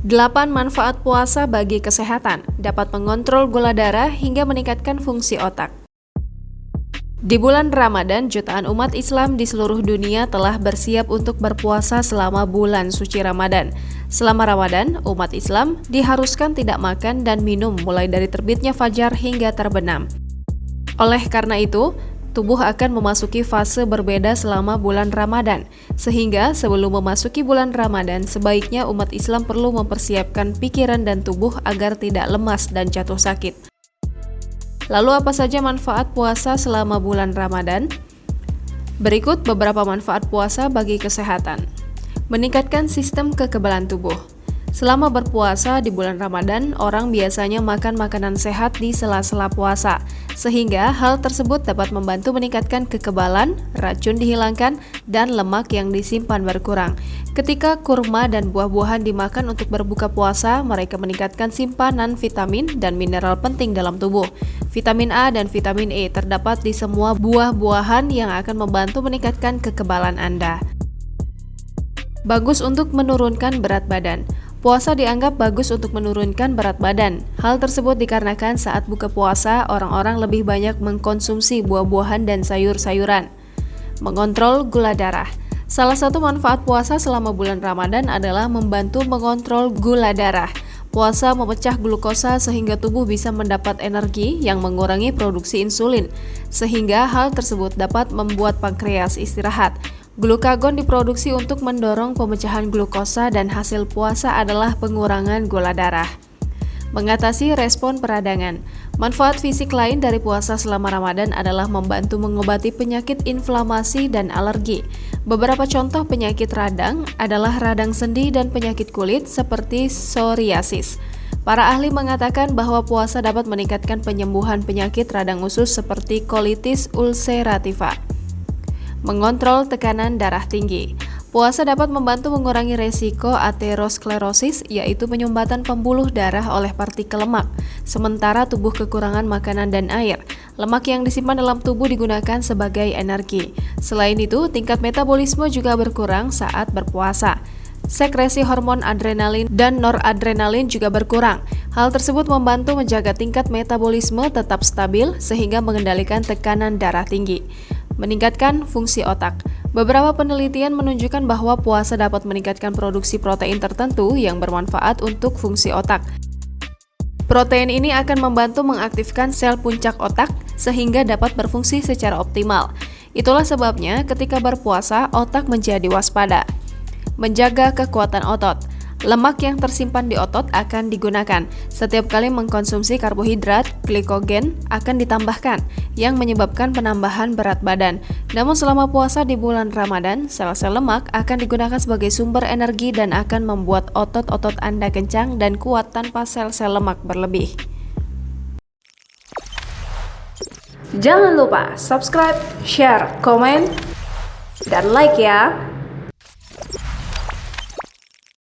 8 manfaat puasa bagi kesehatan, dapat mengontrol gula darah hingga meningkatkan fungsi otak. Di bulan Ramadan, jutaan umat Islam di seluruh dunia telah bersiap untuk berpuasa selama bulan suci Ramadan. Selama Ramadan, umat Islam diharuskan tidak makan dan minum mulai dari terbitnya fajar hingga terbenam. Oleh karena itu, tubuh akan memasuki fase berbeda selama bulan Ramadan, sehingga sebelum memasuki bulan Ramadan, sebaiknya umat Islam perlu mempersiapkan pikiran dan tubuh agar tidak lemas dan jatuh sakit. Lalu apa saja manfaat puasa selama bulan Ramadan? Berikut beberapa manfaat puasa bagi kesehatan. Meningkatkan sistem kekebalan tubuh. Selama berpuasa di bulan Ramadan, orang biasanya makan makanan sehat di sela-sela puasa, sehingga hal tersebut dapat membantu meningkatkan kekebalan, racun dihilangkan, dan lemak yang disimpan berkurang. Ketika kurma dan buah-buahan dimakan untuk berbuka puasa, mereka meningkatkan simpanan vitamin dan mineral penting dalam tubuh. Vitamin A dan vitamin E terdapat di semua buah-buahan yang akan membantu meningkatkan kekebalan Anda. Bagus untuk menurunkan berat badan. Puasa dianggap bagus untuk menurunkan berat badan. Hal tersebut dikarenakan saat buka puasa, orang-orang lebih banyak mengkonsumsi buah-buahan dan sayur-sayuran. Mengontrol gula darah. Salah satu manfaat puasa selama bulan Ramadan adalah membantu mengontrol gula darah. Puasa memecah glukosa sehingga tubuh bisa mendapat energi yang mengurangi produksi insulin, sehingga hal tersebut dapat membuat pankreas istirahat. Glukagon diproduksi untuk mendorong pemecahan glukosa dan hasil puasa adalah pengurangan gula darah. Mengatasi respon peradangan. Manfaat fisik lain dari puasa selama Ramadan adalah membantu mengobati penyakit inflamasi dan alergi. Beberapa contoh penyakit radang adalah radang sendi dan penyakit kulit seperti psoriasis. Para ahli mengatakan bahwa puasa dapat meningkatkan penyembuhan penyakit radang usus seperti colitis ulcerativa. Mengontrol tekanan darah tinggi. Puasa dapat membantu mengurangi resiko aterosklerosis, yaitu penyumbatan pembuluh darah oleh partikel lemak, sementara tubuh kekurangan makanan dan air. Lemak yang disimpan dalam tubuh digunakan sebagai energi. Selain itu, tingkat metabolisme juga berkurang saat berpuasa. Sekresi hormon adrenalin dan noradrenalin juga berkurang. Hal tersebut membantu menjaga tingkat metabolisme tetap stabil sehingga mengendalikan tekanan darah tinggi. Meningkatkan fungsi otak. Beberapa penelitian menunjukkan bahwa puasa dapat meningkatkan produksi protein tertentu yang bermanfaat untuk fungsi otak. Protein ini akan membantu mengaktifkan sel puncak otak sehingga dapat berfungsi secara optimal. Itulah sebabnya ketika berpuasa, otak menjadi waspada. Menjaga kekuatan otot. Lemak yang tersimpan di otot akan digunakan. Setiap kali mengkonsumsi karbohidrat, glikogen akan ditambahkan, yang menyebabkan penambahan berat badan. Namun selama puasa di bulan Ramadan, sel-sel lemak akan digunakan sebagai sumber energi dan akan membuat otot-otot Anda kencang dan kuat tanpa sel-sel lemak berlebih. Jangan lupa subscribe, share, komen, dan like ya!